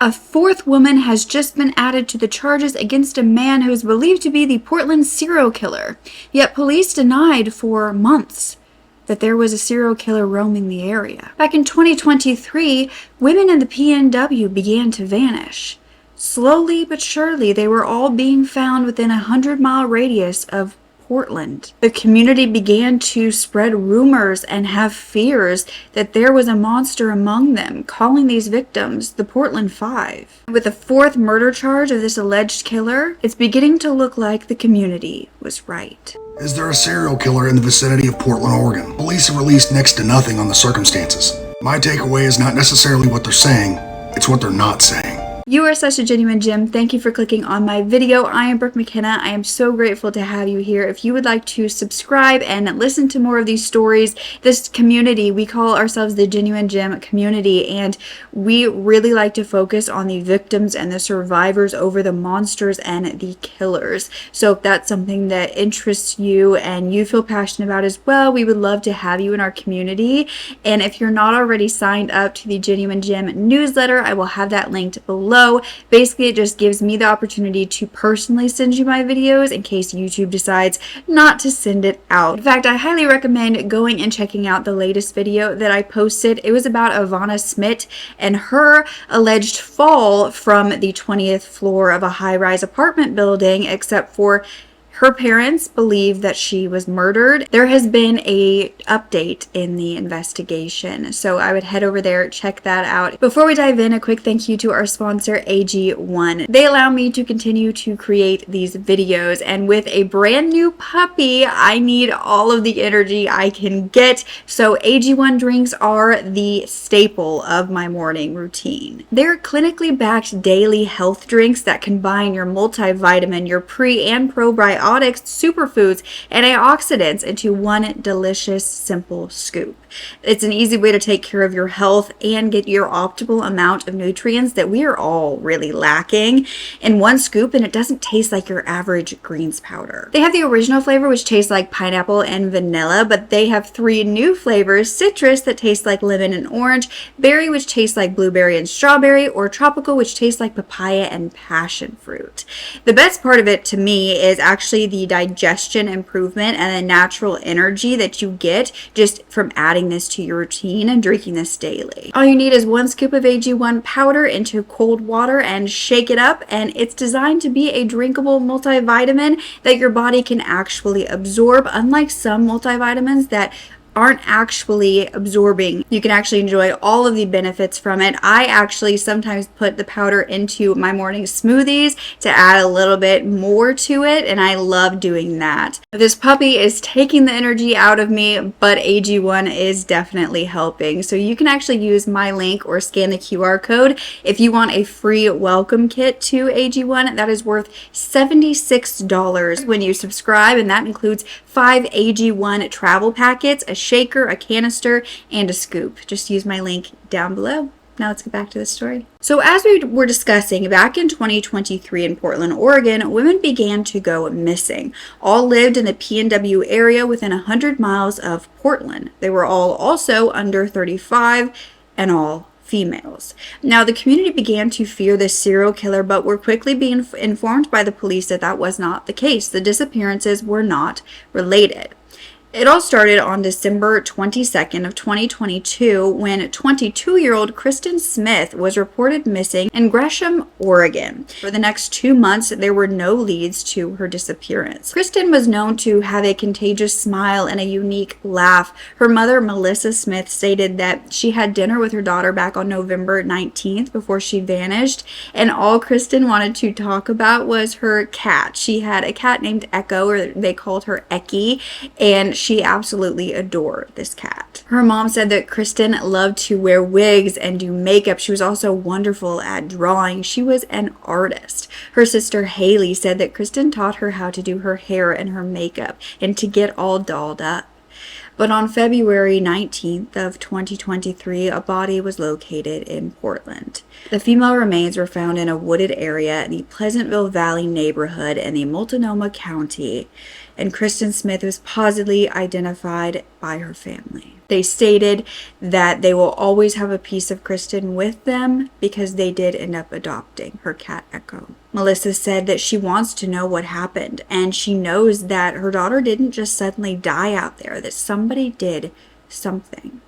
A fourth woman has just been added to the charges against a man who is believed to be the Portland serial killer. Yet police denied for months that there was a serial killer roaming the area. Back in 2023, women in the PNW began to vanish. Slowly but surely, they were all being found within a 100-mile radius of Portland. The community began to spread rumors and have fears that there was a monster among them, calling these victims the Portland Five. With the fourth murder charge of this alleged killer, it's beginning to look like the community was right. Is there a serial killer in the vicinity of Portland, Oregon? Police have released next to nothing on the circumstances. My takeaway is not necessarily what they're saying, it's what they're not saying. You are such a genuine gem. Thank you for clicking on my video. I am Brooke Mckenna. I am so grateful to have you here. If you would like to subscribe and listen to more of these stories, this community, we call ourselves the Genuine Gem community, and we really like to focus on the victims and the survivors over the monsters and the killers. So if that's something that interests you and you feel passionate about as well, we would love to have you in our community. And if you're not already signed up to the Genuine Gem newsletter, I will have that linked below. Basically, it just gives me the opportunity to personally send you my videos in case YouTube decides not to send it out. In fact, I highly recommend going and checking out the latest video that I posted. It was about JoAnna Smith and her alleged fall from the 20th floor of a high-rise apartment building, except for her parents believe that she was murdered. There has been an update in the investigation, so I would head over there, check that out. Before we dive in, a quick thank you to our sponsor, AG1. They allow me to continue to create these videos, and with a brand new puppy, I need all of the energy I can get, so AG1 drinks are the staple of my morning routine. They're clinically backed daily health drinks that combine your multivitamin, your pre and probiotics, superfoods, and antioxidants into one delicious, simple scoop. It's an easy way to take care of your health and get your optimal amount of nutrients that we are all really lacking in one scoop, and it doesn't taste like your average greens powder. They have the original flavor, which tastes like pineapple and vanilla, but they have 3 new flavors: citrus, that tastes like lemon and orange; berry, which tastes like blueberry and strawberry; or tropical, which tastes like papaya and passion fruit. The best part of it to me is actually the digestion improvement and the natural energy that you get just from adding this to your routine and drinking this daily. All you need is 1 scoop of AG1 powder into cold water and shake it up, and it's designed to be a drinkable multivitamin that your body can actually absorb, unlike some multivitamins that aren't actually absorbing. You can actually enjoy all of the benefits from it. I actually sometimes put the powder into my morning smoothies to add a little bit more to it, and I love doing that. This puppy is taking the energy out of me, but AG1 is definitely helping. So you can actually use my link or scan the QR code if you want a free welcome kit to AG1. That is worth $76 when you subscribe, and that includes 5 AG1 travel packets, a shaker, a canister, and a scoop. Just use my link down below. Now let's get back to the story. So as we were discussing, back in 2023 in Portland, Oregon, women began to go missing. All lived in the PNW area within 100 miles of Portland. They were all also under 35 and all females. Now, the community began to fear this serial killer, but were quickly being informed by the police that that was not the case. The disappearances were not related. It all started on December 22nd of 2022 when 22-year-old Kristin Smith was reported missing in Gresham, Oregon. For the next 2 months, there were no leads to her disappearance. Kristin was known to have a contagious smile and a unique laugh. Her mother, Melissa Smith, stated that she had dinner with her daughter back on November 19th before she vanished, and all Kristin wanted to talk about was her cat. She had a cat named Echo, or they called her Eki, and she absolutely adored this cat. Her mom said that Kristin loved to wear wigs and do makeup. She was also wonderful at drawing. She was an artist. Her sister Haley said that Kristin taught her how to do her hair and her makeup and to get all dolled up. But on February 19th of 2023, a body was located in Portland. The female remains were found in a wooded area in the Pleasantville Valley neighborhood in the Multnomah County. and Kristin Smith was positively identified by her family. They stated that they will always have a piece of Kristin with them because they did end up adopting her cat Echo. Melissa said that she wants to know what happened, and she knows that her daughter didn't just suddenly die out there, that somebody did something.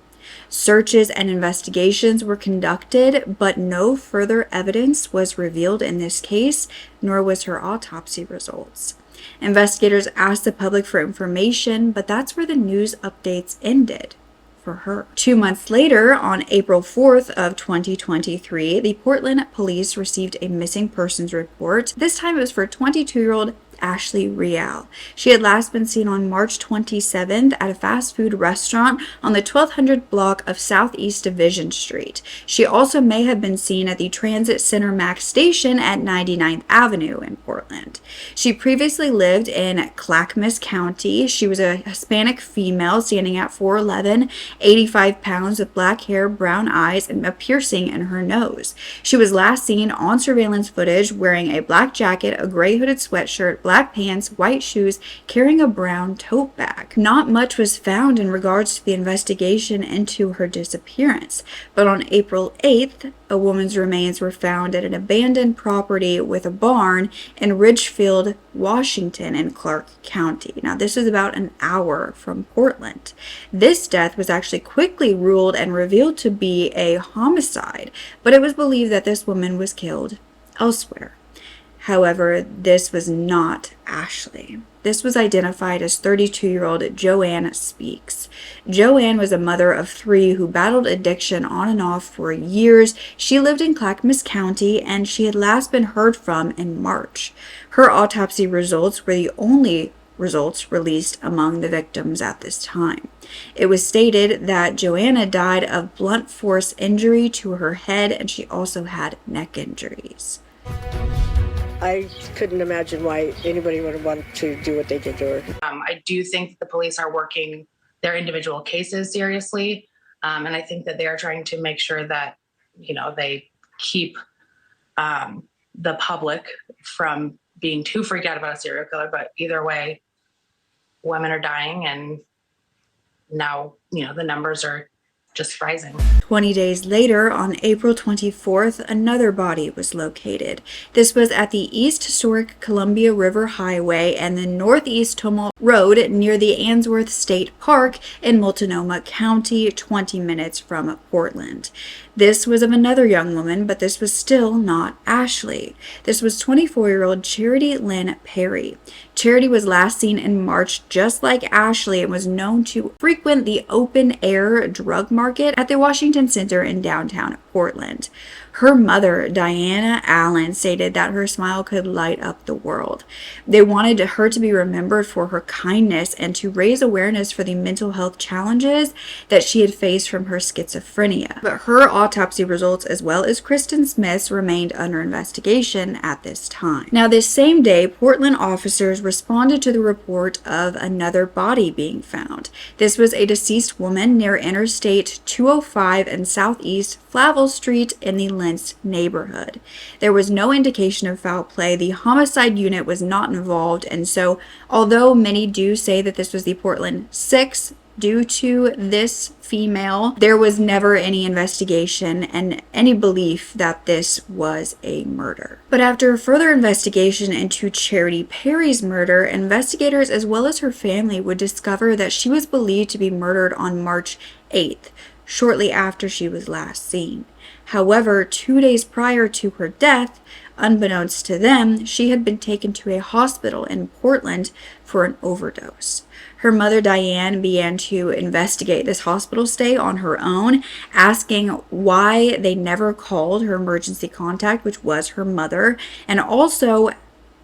Searches and investigations were conducted, but no further evidence was revealed in this case, nor was her autopsy results. Investigators asked the public for information, but that's where the news updates ended for her. 2 months later, on April 4th of 2023, the Portland police received a missing persons report. This time it was for 22-year-old Ashley Real. She had last been seen on March 27th at a fast food restaurant on the 1200 block of Southeast Division Street. She also may have been seen at the Transit Center Max station at 99th Avenue in Portland. She previously lived in Clackamas County. She was a Hispanic female standing at 4'11", 85 pounds with black hair, brown eyes, and a piercing in her nose. She was last seen on surveillance footage wearing a black jacket, a gray hooded sweatshirt, black pants, white shoes, carrying a brown tote bag. Not much was found in regards to the investigation into her disappearance, but on April 8th, a woman's remains were found at an abandoned property with a barn in Ridgefield, Washington in Clark County. Now, this is about an hour from Portland. This death was actually quickly ruled and revealed to be a homicide, but it was believed that this woman was killed elsewhere. However, this was not Ashley. This was identified as 32-year-old JoAnna Speaks. JoAnn was a mother of 3 who battled addiction on and off for years. She lived in Clackamas County, and she had last been heard from in March. Her autopsy results were the only results released among the victims at this time. It was stated that JoAnna died of blunt force injury to her head, and she also had neck injuries. I couldn't imagine why anybody would want to do what they did to her. I do think the police are working their individual cases seriously, and I think that they are trying to make sure that, they keep the public from being too freaked out about a serial killer. But either way, women are dying, and now, the numbers are just rising. 20 days later, on April 24th, another body was located. This was at the East Historic Columbia River Highway and the Northeast Tumult Road near the Ainsworth State Park in Multnomah County, 20 minutes from Portland. This was of another young woman, but this was still not Ashley. This was 24-year-old Charity Lynn Perry. Charity was last seen in March, just like Ashley, and was known to frequent the open-air drug market at the Washington Center in downtown Portland. Her mother, Diana Allen, stated that her smile could light up the world. They wanted her to be remembered for her kindness and to raise awareness for the mental health challenges that she had faced from her schizophrenia. But her autopsy results, as well as Kristin Smith's, remained under investigation at this time. Now, this same day, Portland officers responded to the report of another body being found. This was a deceased woman near Interstate 205 and Southeast Flavel Street in the Lynch neighborhood. There was no indication of foul play. The homicide unit was not involved, and so although many do say that this was the Portland 6 due to this female, there was never any investigation and any belief that this was a murder. But after further investigation into Charity Perry's murder, investigators as well as her family would discover that she was believed to be murdered on March 8th, shortly after she was last seen. However, 2 days prior to her death, unbeknownst to them, she had been taken to a hospital in Portland for an overdose. Her mother, Diane, began to investigate this hospital stay on her own, asking why they never called her emergency contact, which was her mother, and also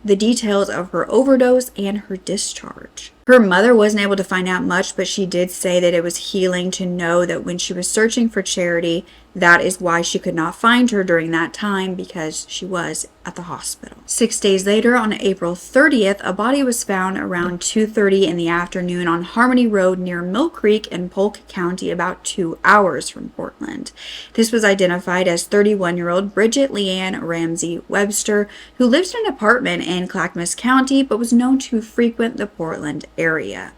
the details of her overdose and her discharge. Her mother wasn't able to find out much, but she did say that it was healing to know that when she was searching for Charity, That is why she could not find her during that time, because she was at the hospital. 6 days later, on April 30th, a body was found around 2:30 in the afternoon on Harmony Road near Mill Creek in Polk County, about 2 hours from Portland. This was identified as 31-year-old Bridget LeAnn Ramsey Webster, who lives in an apartment in Clackamas County but was known to frequent the Portland area.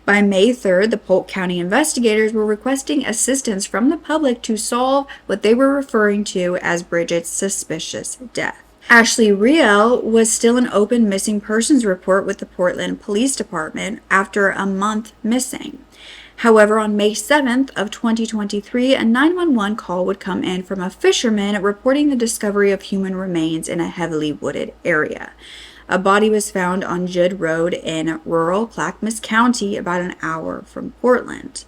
By May 3rd, the Polk County investigators were requesting assistance from the public to solve what they were referring to as Bridget's suspicious death. Ashley Riel was still an open missing persons report with the Portland Police Department after a month missing. However, on May 7th of 2023, a 911 call would come in from a fisherman reporting the discovery of human remains in a heavily wooded area. A body was found on Judd Road in rural Clackamas County, about an hour from Portland.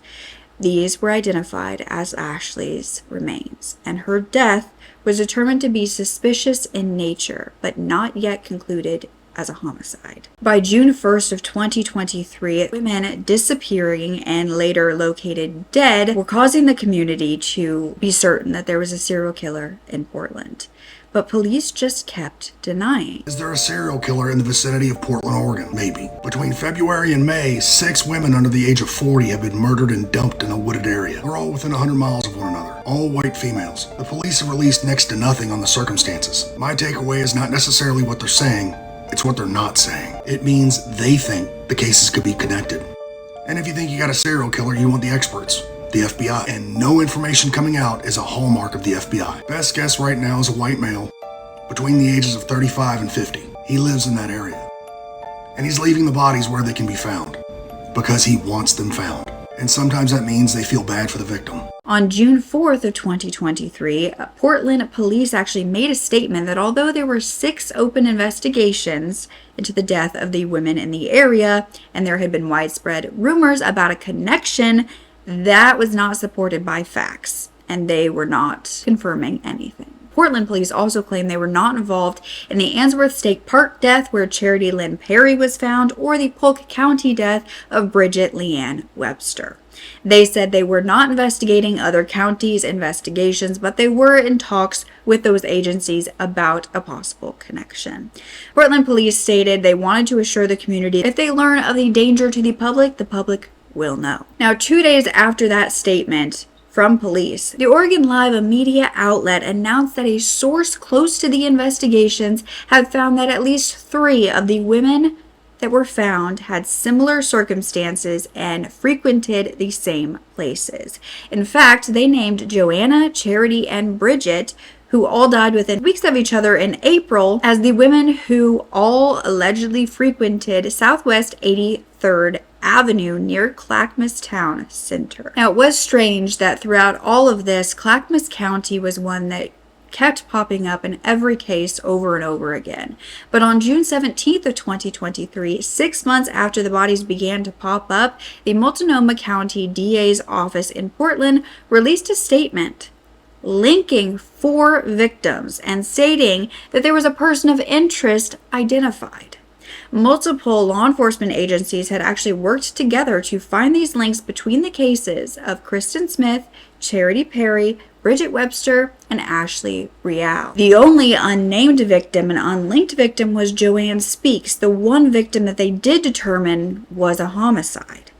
These were identified as Ashley's remains, and her death was determined to be suspicious in nature, but not yet concluded as a homicide. By June 1st of 2023, women disappearing and later located dead were causing the community to be certain that there was a serial killer in Portland. But police just kept denying. Is there a serial killer in the vicinity of Portland, Oregon? Maybe. Between February and May, 6 women under the age of 40 have been murdered and dumped in a wooded area. They're all within 100 miles of one another. All white females. The police have released next to nothing on the circumstances. My takeaway is not necessarily what they're saying, it's what they're not saying. It means they think the cases could be connected. And if you think you got a serial killer, you want the experts. The FBI, and no information coming out is a hallmark of the FBI. Best guess right now is a white male between the ages of 35 and 50. He lives in that area. And he's leaving the bodies where they can be found because he wants them found. And sometimes that means they feel bad for the victim. On June 4th of 2023, Portland police actually made a statement that although there were 6 open investigations into the death of the women in the area, and there had been widespread rumors about a connection, that was not supported by facts, and they were not confirming anything. Portland police also claimed they were not involved in the Ainsworth State Park death where Charity Lynn Perry was found, or the Polk County death of Bridget LeAnn Webster. They said they were not investigating other counties' investigations, but they were in talks with those agencies about a possible connection. Portland police stated they wanted to assure the community if they learn of the danger to the public will know. Now, 2 days after that statement from police, the Oregon Live, a media outlet, announced that a source close to the investigations had found that at least 3 of the women that were found had similar circumstances and frequented the same places. In fact, they named JoAnna, Charity, and Bridget, who all died within weeks of each other in April, as the women who all allegedly frequented Southwest 83rd Avenue near Clackamas Town Center. Now, it was strange that throughout all of this, Clackamas County was one that kept popping up in every case over and over again. But on June 17th of 2023, 6 months after the bodies began to pop up, the Multnomah County DA's office in Portland released a statement linking 4 victims and stating that there was a person of interest identified. Multiple law enforcement agencies had actually worked together to find these links between the cases of Kristin Smith, Charity Perry, Bridget Webster, and Ashley Riel. The only unnamed victim and unlinked victim was JoAnna Speaks, the one victim that they did determine was a homicide.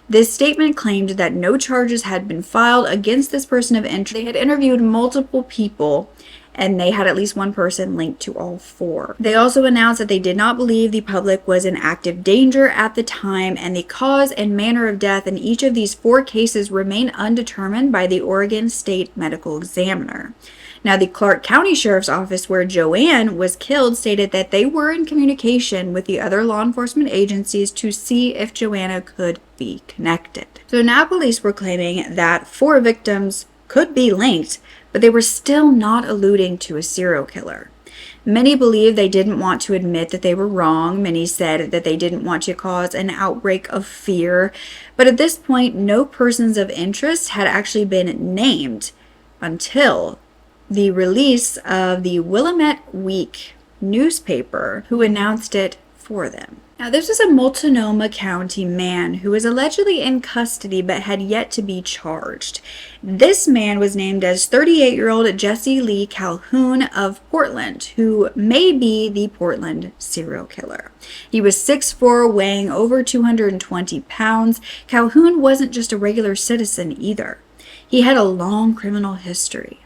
This statement claimed that no charges had been filed against this person of interest. They had interviewed multiple people, and they had at least one person linked to all 4. They also announced that they did not believe the public was in active danger at the time, and the cause and manner of death in each of these 4 cases remain undetermined by the Oregon State Medical Examiner. Now, the Clark County Sheriff's Office, where JoAnna was killed, stated that they were in communication with the other law enforcement agencies to see if JoAnna could be connected. So now police were claiming that 4 victims could be linked, but they were still not alluding to a serial killer. Many believed they didn't want to admit that they were wrong. Many said that they didn't want to cause an outbreak of fear. But at this point, no persons of interest had actually been named until the release of the Willamette Week newspaper, who announced it for them. Now, Now, this was a Multnomah County man who was allegedly in custody but had yet to be charged. This man was named as 38-year-old Jesse Lee Calhoun of Portland, who may be the Portland serial killer. He was 6'4", weighing over 220 pounds. Calhoun wasn't just a regular citizen either. He had a long criminal history.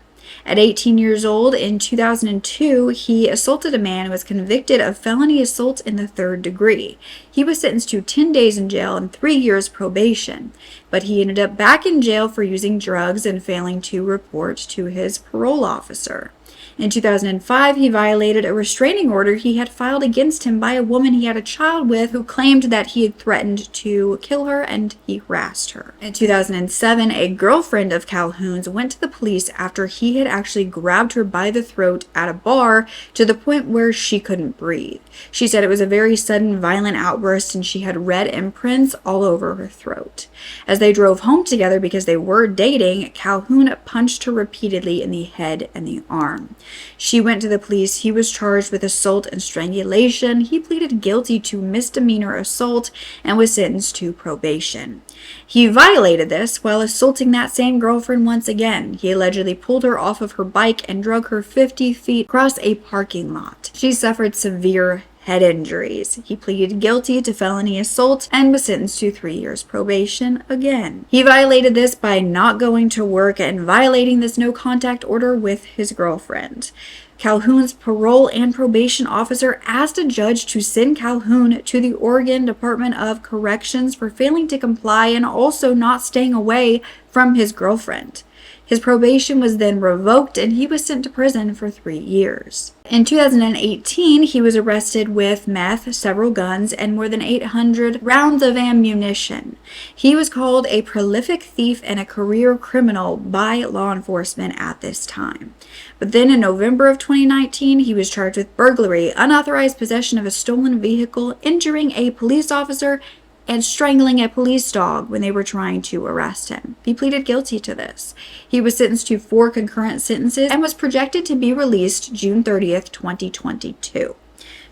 At 18 years old, in 2002, he assaulted a man and was convicted of felony assault in the 3rd degree. He was sentenced to 10 days in jail and 3 years probation, but he ended up back in jail for using drugs and failing to report to his parole officer. In 2005, he violated a restraining order he had filed against him by a woman he had a child with who claimed that he had threatened to kill her and he harassed her. In 2007, a girlfriend of Calhoun's went to the police after he had actually grabbed her by the throat at a bar to the point where she couldn't breathe. She said it was a very sudden, violent outburst and she had red imprints all over her throat. As they drove home together because they were dating, Calhoun punched her repeatedly in the head and the arm. She went to the police. He was charged with assault and strangulation. He pleaded guilty to misdemeanor assault and was sentenced to probation. He violated this while assaulting that same girlfriend once again. He allegedly pulled her off of her bike and drug her 50 feet across a parking lot. She suffered severe head injuries. He pleaded guilty to felony assault and was sentenced to 3 years probation again. He violated this by not going to work and violating this no contact order with his girlfriend. Calhoun's parole and probation officer asked a judge to send Calhoun to the Oregon Department of Corrections for failing to comply and also not staying away from his girlfriend. His probation was then revoked and he was sent to prison for 3 years. In 2018, he was arrested with meth, several guns, and more than 800 rounds of ammunition. He was called a prolific thief and a career criminal by law enforcement at this time. But then in November of 2019, he was charged with burglary, unauthorized possession of a stolen vehicle, injuring a police officer, and strangling a police dog when they were trying to arrest him. He pleaded guilty to this. He was sentenced to 4 concurrent sentences and was projected to be released June 30th, 2022,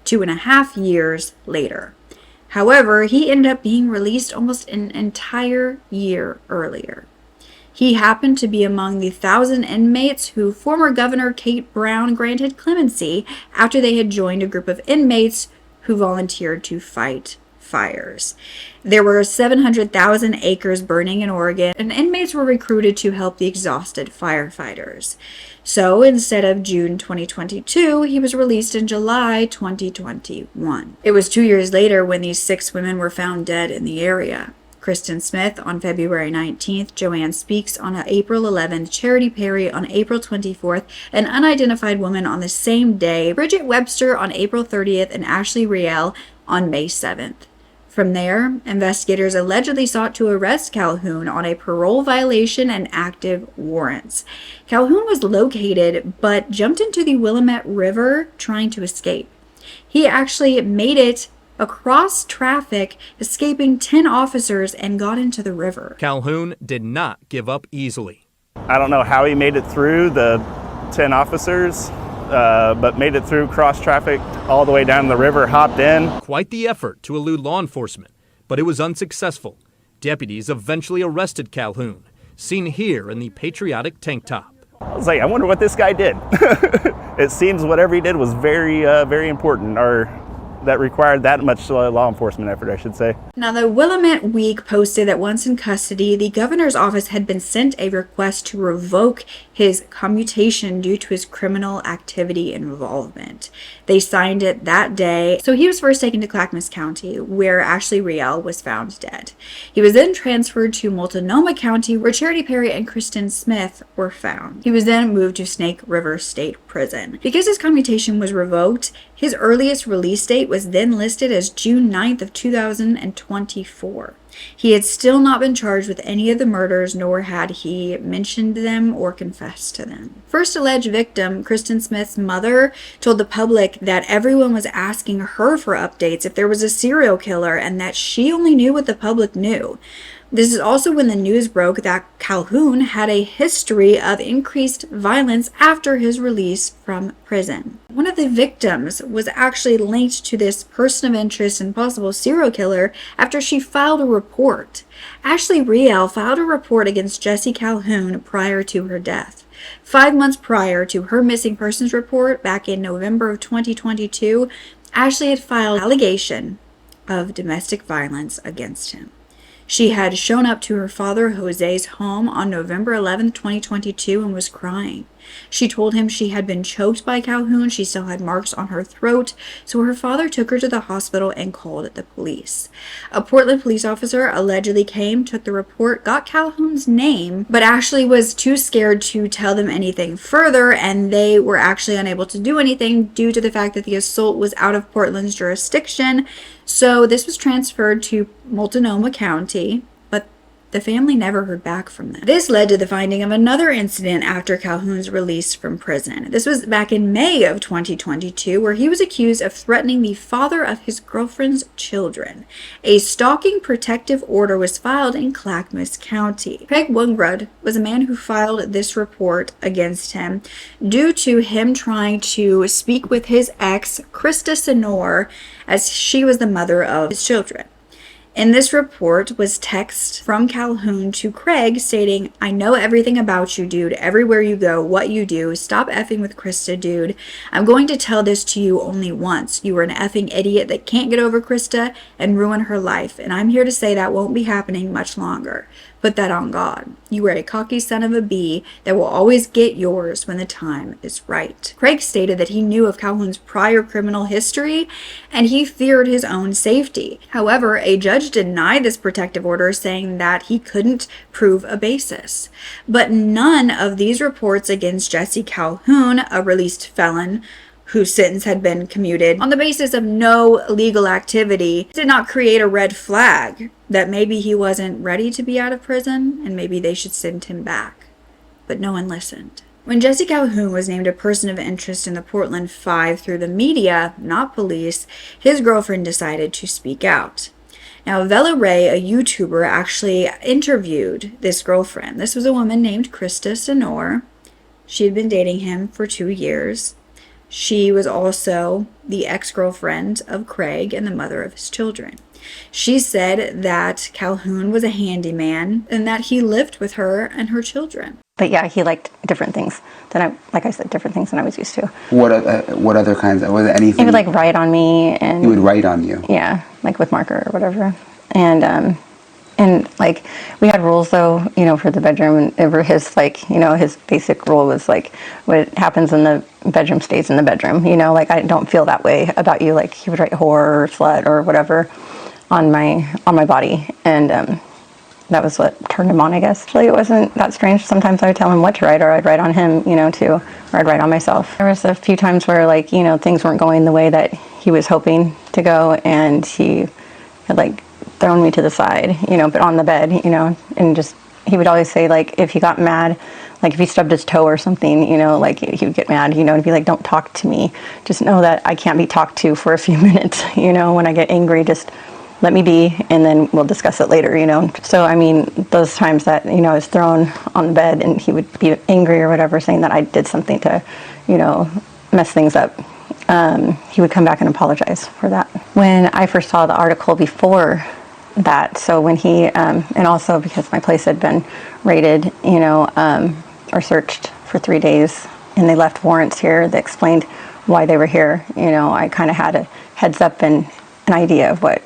2.5 years later. However, he ended up being released almost an entire year earlier. He happened to be among the 1,000 inmates who former Governor Kate Brown granted clemency after they had joined a group of inmates who volunteered to fight fires. There were 700,000 acres burning in Oregon, and inmates were recruited to help the exhausted firefighters. So instead of June 2022, he was released in July 2021. It was 2 years later when these 6 women were found dead in the area. Kristin Smith on February 19th, JoAnna Speaks on April 11th, Charity Perry on April 24th, an unidentified woman on the same day, Bridget Webster on April 30th, and Ashley Riel on May 7th. From there, investigators allegedly sought to arrest Calhoun on a parole violation and active warrants. Calhoun was located but jumped into the Willamette River trying to escape. He actually made it across traffic, escaping 10 officers and got into the river. Calhoun did not give up easily. I don't know how he made it through the 10 officers, but made it through cross traffic all the way down the river, hopped in. Quite the effort to elude law enforcement, but it was unsuccessful. Deputies eventually arrested Calhoun, seen here in the patriotic tank top. I was like, I wonder what this guy did. It seems whatever he did was very, very important, or that required that much law enforcement effort, I should say. Now, the Willamette Week posted that once in custody, the governor's office had been sent a request to revoke his commutation due to his criminal activity involvement. They signed it that day, so he was first taken to Clackamas County, where Ashley Riel was found dead. He was then transferred to Multnomah County, where Charity Perry and Kristin Smith were found. He was then moved to Snake River State Prison. Because his commutation was revoked, his earliest release date was then listed as June 9th of 2024. He had still not been charged with any of the murders, nor had he mentioned them or confessed to them. First alleged victim, Kristin Smith's mother, told the public that everyone was asking her for updates if there was a serial killer and that she only knew what the public knew. This is also when the news broke that Calhoun had a history of increased violence after his release from prison. One of the victims was actually linked to this person of interest and possible serial killer after she filed a report. Ashley Riel filed a report against Jesse Calhoun prior to her death. 5 months prior to her missing persons report back in November of 2022, Ashley had filed an allegation of domestic violence against him. She had shown up to her father Jose's home on November 11, 2022 and was crying. She told him she had been choked by Calhoun. She still had marks on her throat, so her father took her to the hospital and called the police. A Portland police officer allegedly came, took the report, got Calhoun's name, but Ashley was too scared to tell them anything further, and they were actually unable to do anything due to the fact that the assault was out of Portland's jurisdiction. So this was transferred to Multnomah County, but the family never heard back from them. This led to the finding of another incident after Calhoun's release from prison. This was back in May of 2022, where he was accused of threatening the father of his girlfriend's children. A stalking protective order was filed in Clackamas County. Craig Wungrud was a man who filed this report against him due to him trying to speak with his ex, Krista Senor, as she was the mother of his children. In this report was text from Calhoun to Craig stating, "I know everything about you, dude. Everywhere you go, what you do. Stop effing with Krista, dude. I'm going to tell this to you only once. You are an effing idiot that can't get over Krista and ruin her life. And I'm here to say that won't be happening much longer. Put that on God. You are a cocky son of a bee that will always get yours when the time is right." Craig stated that he knew of Calhoun's prior criminal history and he feared his own safety. However, a judge denied this protective order, saying that he couldn't prove a basis. But none of these reports against Jesse Calhoun, a released felon whose sentence had been commuted on the basis of no legal activity, did not create a red flag that maybe he wasn't ready to be out of prison and maybe they should send him back. But no one listened. When Jesse Calhoun was named a person of interest in the Portland Five through the media, not police, his girlfriend decided to speak out. Now, Vela Ray, a YouTuber, actually interviewed this girlfriend. This was a woman named Krista Senor. She had been dating him for 2 years. She was also the ex-girlfriend of Craig and the mother of his children. She said that Calhoun was a handyman and that he lived with her and her children. But yeah, he liked different things than different things than I was used to. What other kinds? Was it anything? He would like write on me, and he would write on you. Yeah, like with marker or whatever. And like we had rules though, for the bedroom, and over his his basic rule was like, what happens in the bedroom stays in the bedroom. Like I don't feel that way about you. Like he would write whore or slut or whatever on my body, and that was what turned him on, I guess. Actually, it wasn't that strange. Sometimes I would tell him what to write, or I'd write on him, too, or I'd write on myself. There was a few times where things weren't going the way that he was hoping to go, and he had thrown me to the side, but on the bed, and just, he would always say, if he got mad, if he stubbed his toe or something, he would get mad, and be like, don't talk to me. Just know that I can't be talked to for a few minutes, when I get angry, just let me be, and then we'll discuss it later, So, I mean, those times that, I was thrown on the bed and he would be angry or whatever, saying that I did something to, mess things up, he would come back and apologize for that. When I first saw the article before that, so when he, and also because my place had been raided, or searched for 3 days, and they left warrants here that explained why they were here, I kind of had a heads up and an idea of what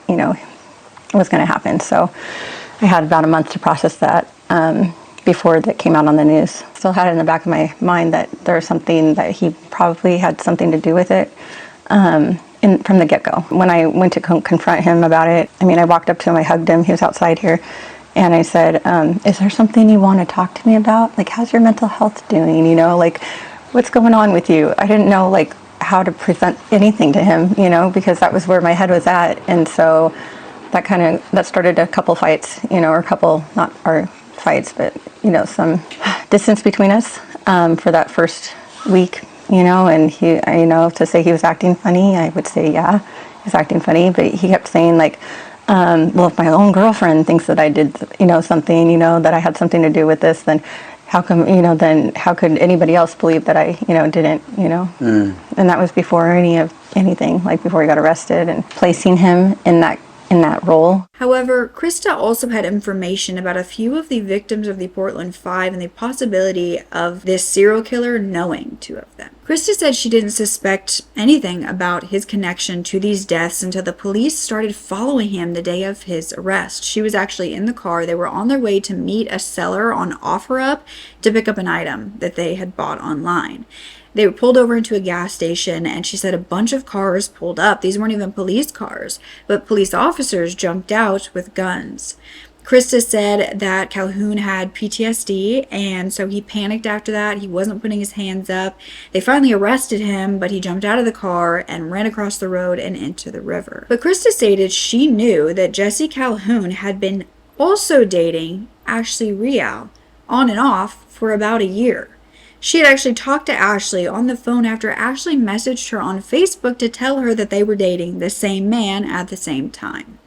was going to happen. So I had about a month to process that before that came out on the news. Still had it in the back of my mind that there was something that he probably had something to do with it from the get-go. When I went to confront him about it, I walked up to him, I hugged him, he was outside here, and I said, is there something you want to talk to me about? How's your mental health doing? What's going on with you? I didn't know how to present anything to him, because that was where my head was at. And so that started a couple fights, or a couple, not our fights, but, some distance between us for that first week, and he, to say he was acting funny, I would say, yeah, he was acting funny, but he kept saying well, if my own girlfriend thinks that I did, something, that I had something to do with this, then how come, then how could anybody else believe that I, didn't, And that was before anything, like before he got arrested, and placing him in that role. However, Krista also had information about a few of the victims of the Portland Five and the possibility of this serial killer knowing two of them. Krista said she didn't suspect anything about his connection to these deaths until the police started following him the day of his arrest. She was actually in the car. They were on their way to meet a seller on OfferUp to pick up an item that they had bought online. They were pulled over into a gas station, and she said a bunch of cars pulled up. These weren't even police cars, but police officers jumped out with guns. Krista said that Calhoun had PTSD, and so he panicked after that. He wasn't putting his hands up. They finally arrested him, but he jumped out of the car and ran across the road and into the river. But Krista stated she knew that Jesse Calhoun had been also dating Ashley Real on and off for about a year. She had actually talked to Ashley on the phone after Ashley messaged her on Facebook to tell her that they were dating the same man at the same time.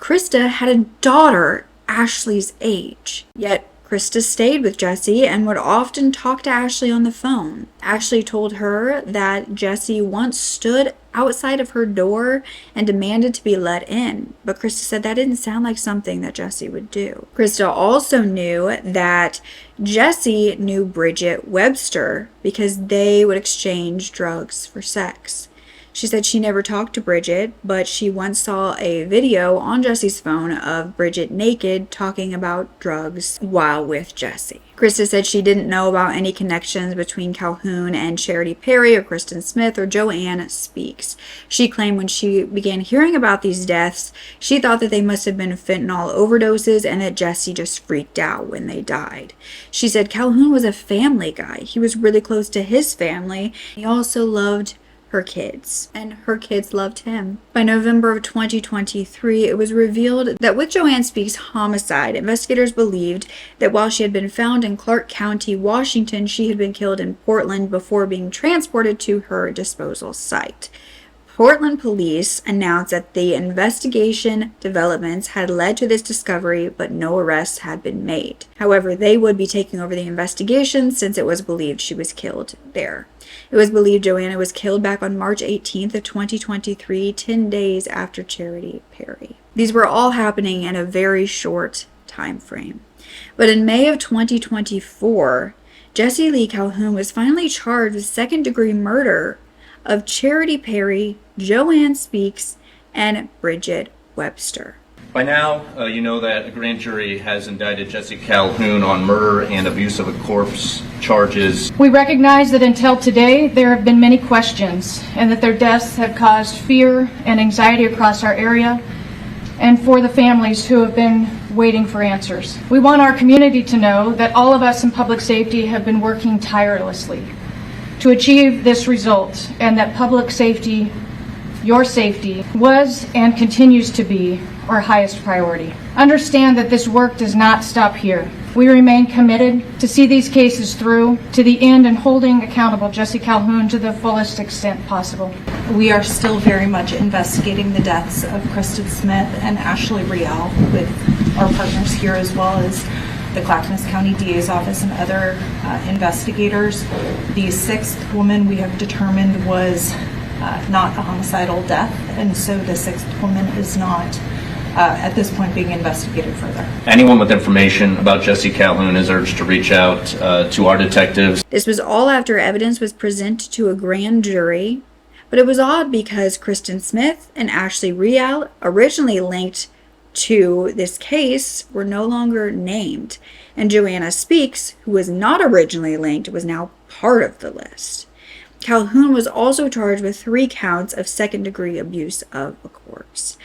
Krista had a daughter Ashley's age, yet Krista stayed with Jesse and would often talk to Ashley on the phone. Ashley told her that Jesse once stood outside of her door and demanded to be let in, but Krista said that didn't sound like something that Jesse would do. Krista also knew that Jesse knew Bridget Webster because they would exchange drugs for sex. She said she never talked to Bridget, but she once saw a video on Jesse's phone of Bridget naked talking about drugs while with Jesse. Krista said she didn't know about any connections between Calhoun and Charity Perry or Kristin Smith or JoAnna Speaks. She claimed when she began hearing about these deaths, she thought that they must have been fentanyl overdoses and that Jesse just freaked out when they died. She said Calhoun was a family guy. He was really close to his family. He also loved her kids, and her kids loved him. By November of 2023, it was revealed that with JoAnna Speaks' homicide, investigators believed that while she had been found in Clark County, Washington, she had been killed in Portland before being transported to her disposal site. Portland police announced that the investigation developments had led to this discovery, but no arrests had been made. However, they would be taking over the investigation since it was believed she was killed there. It was believed JoAnna was killed back on March 18th of 2023, 10 days after Charity Perry. These were all happening in a very short time frame. But in May of 2024, Jesse Lee Calhoun was finally charged with second-degree murder of Charity Perry, JoAnna Speaks, and Bridget Webster. By now, you know that a grand jury has indicted Jesse Calhoun on murder and abuse of a corpse charges. We recognize that until today, there have been many questions and that their deaths have caused fear and anxiety across our area and for the families who have been waiting for answers. We want our community to know that all of us in public safety have been working tirelessly to achieve this result, and that public safety, your safety, was and continues to be our highest priority. Understand that this work does not stop here. We remain committed to see these cases through to the end and holding accountable Jesse Calhoun to the fullest extent possible. We are still very much investigating the deaths of Kristin Smith and Ashley Real with our partners here, as well as the Clackamas County DA's office and other investigators. The sixth woman we have determined was not a homicidal death, and so the sixth woman is not at this point being investigated further. Anyone with information about Jesse Calhoun is urged to reach out to our detectives. This was all after evidence was presented to a grand jury, but it was odd because Kristin Smith and Ashley Real, originally linked to this case, were no longer named, and JoAnna Speaks, who was not originally linked, was now part of the list. Calhoun was also charged with 3 counts of second-degree abuse of a corpse.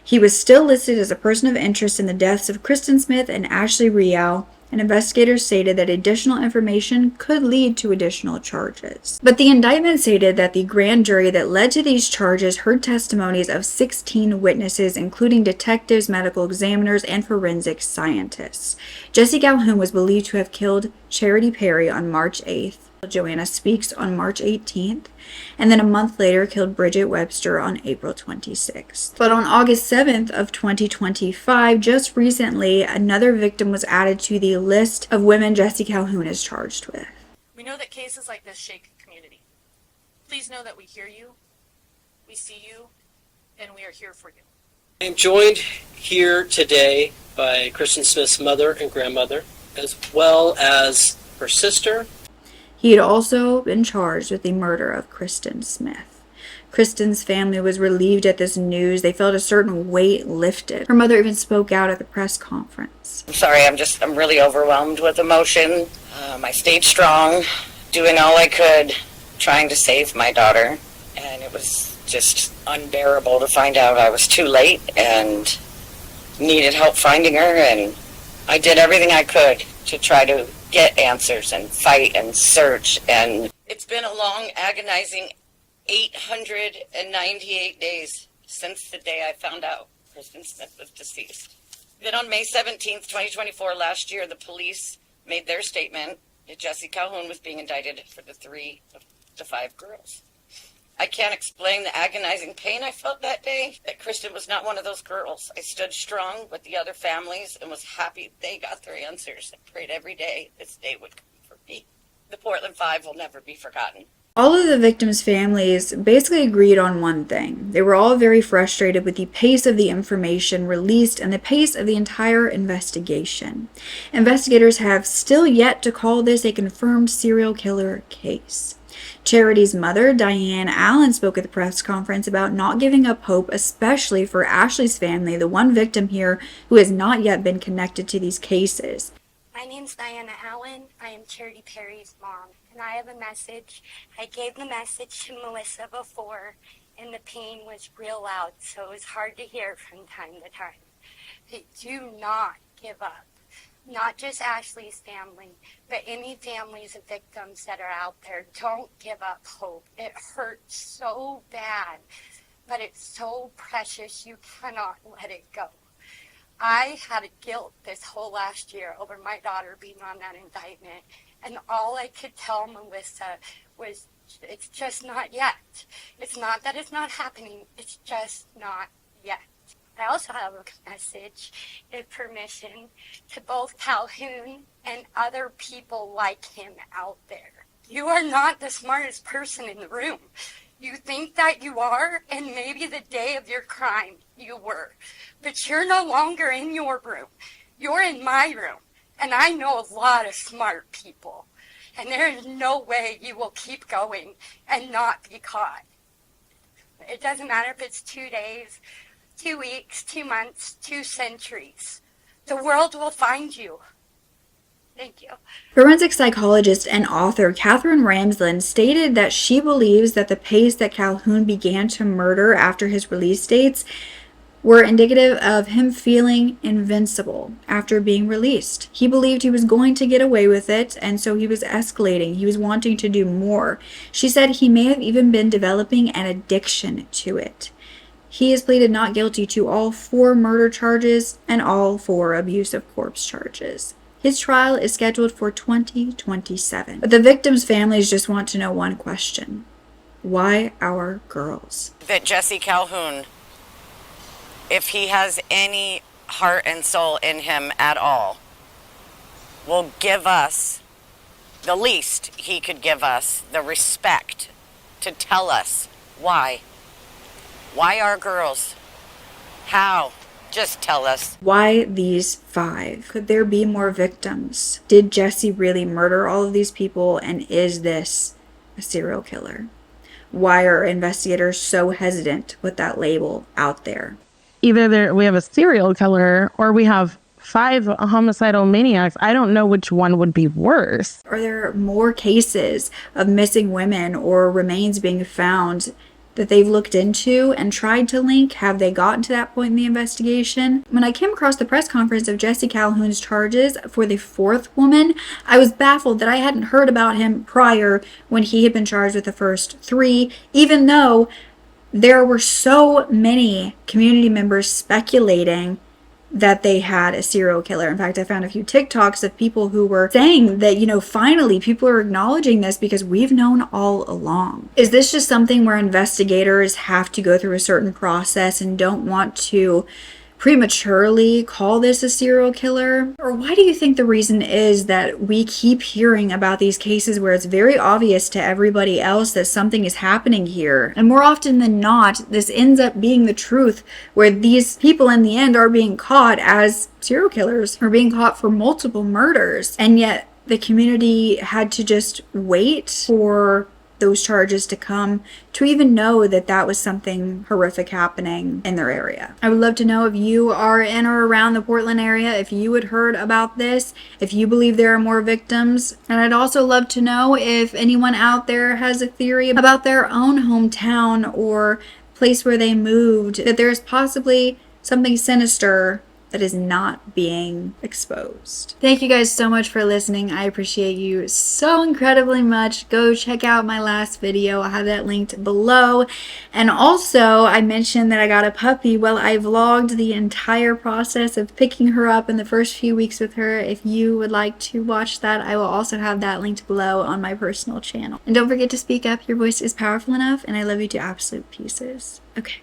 He was still listed as a person of interest in the deaths of Kristin Smith and Ashley Real, and investigators stated that additional information could lead to additional charges. But the indictment stated that the grand jury that led to these charges heard testimonies of 16 witnesses, including detectives, medical examiners, and forensic scientists. Jesse Calhoun was believed to have killed Charity Perry on March 8th JoAnna Speaks on March 18th, and then a month later killed Bridget Webster on April 26th. But on August 7th of 2025, just recently, another victim was added to the list of women Jesse Calhoun is charged with. We know that cases like this shake the community. Please know that we hear you, we see you, and we are here for you. I am joined here today by Kristin Smith's mother and grandmother, as well as her sister. He had also been charged with the murder of Kristin Smith. Kristin's family was relieved at this news. They felt a certain weight lifted. Her mother even spoke out at the press conference. I'm sorry, I'm really overwhelmed with emotion. I stayed strong, doing all I could, trying to save my daughter. And it was just unbearable to find out I was too late and needed help finding her. And I did everything I could to try to get answers and fight and search. And it's been a long, agonizing 898 days since the day I found out Kristin Smith was deceased. Then on May 17th, 2024, last year, the police made their statement that Jesse Calhoun was being indicted for the 3 of the 5 girls. I can't explain the agonizing pain I felt that day, that Kristin was not one of those girls. I stood strong with the other families and was happy they got their answers. I prayed every day this day would come for me. The Portland 5 will never be forgotten. All of the victims' families basically agreed on one thing. They were all very frustrated with the pace of the information released and the pace of the entire investigation. Investigators have still yet to call this a confirmed serial killer case. Charity's mother, Diane Allen, spoke at the press conference about not giving up hope, especially for Ashley's family, the one victim here who has not yet been connected to these cases. My name's Diana Allen. I am Charity Perry's mom, and I have a message. I gave the message to Melissa before, and the pain was real loud, so it was hard to hear from time to time. But do not give up. Not just Ashley's family, but any families of victims that are out there. Don't give up hope. It hurts so bad, but it's so precious you cannot let it go. I had a guilt this whole last year over my daughter being on that indictment, and all I could tell Melissa was, it's just not yet. It's not that it's not happening, it's just not yet. I also have a message and permission to both Calhoun and other people like him out there. You are not the smartest person in the room. You think that you are, and maybe the day of your crime you were. But you're no longer in your room. You're in my room. And I know a lot of smart people. And there is no way you will keep going and not be caught. It doesn't matter if it's 2 days, 2 weeks, 2 months, 2 centuries. The world will find you. Thank you. Forensic psychologist and author Catherine Ramsey stated that she believes that the pace that Calhoun began to murder after his release dates were indicative of him feeling invincible after being released. He believed he was going to get away with it, and so he was escalating. He was wanting to do more. She said he may have even been developing an addiction to it. He has pleaded not guilty to all 4 murder charges and all 4 abuse of corpse charges. His trial is scheduled for 2027. But the victims' families just want to know one question. Why our girls? That Jesse Calhoun, if he has any heart and soul in him at all, will give us the least he could give us, the respect to tell us why. Why our girls? How? Just tell us. Why these 5? Could there be more victims? Did Jesse really murder all of these people, and is this a serial killer? Why are investigators so hesitant with that label out there? Either we have a serial killer or we have 5 homicidal maniacs. I don't know which one would be worse. Are there more cases of missing women or remains being found that they've looked into and tried to link? Have they gotten to that point in the investigation? When I came across the press conference of Jesse Calhoun's charges for the 4th woman, I was baffled that I hadn't heard about him prior when he had been charged with the first 3, even though there were so many community members speculating that they had a serial killer. In fact, I found a few TikToks of people who were saying that, you know, finally people are acknowledging this because we've known all along. Is this just something where investigators have to go through a certain process and don't want to prematurely call this a serial killer? Or why do you think the reason is that we keep hearing about these cases where it's very obvious to everybody else that something is happening here? And more often than not, this ends up being the truth, where these people in the end are being caught as serial killers or being caught for multiple murders. And yet the community had to just wait for those charges to come to even know that that was something horrific happening in their area. I would love to know if you are in or around the Portland area, if you had heard about this, if you believe there are more victims. And I'd also love to know if anyone out there has a theory about their own hometown or place where they moved, that there's possibly something sinister that is not being exposed. Thank you guys so much for listening. I appreciate you so incredibly much. Go check out my last video. I'll have that linked below. And also, I mentioned that I got a puppy. Well, I vlogged the entire process of picking her up in the first few weeks with her. If you would like to watch that, I will also have that linked below on my personal channel. And don't forget to speak up. Your voice is powerful enough, and I love you to absolute pieces. Okay.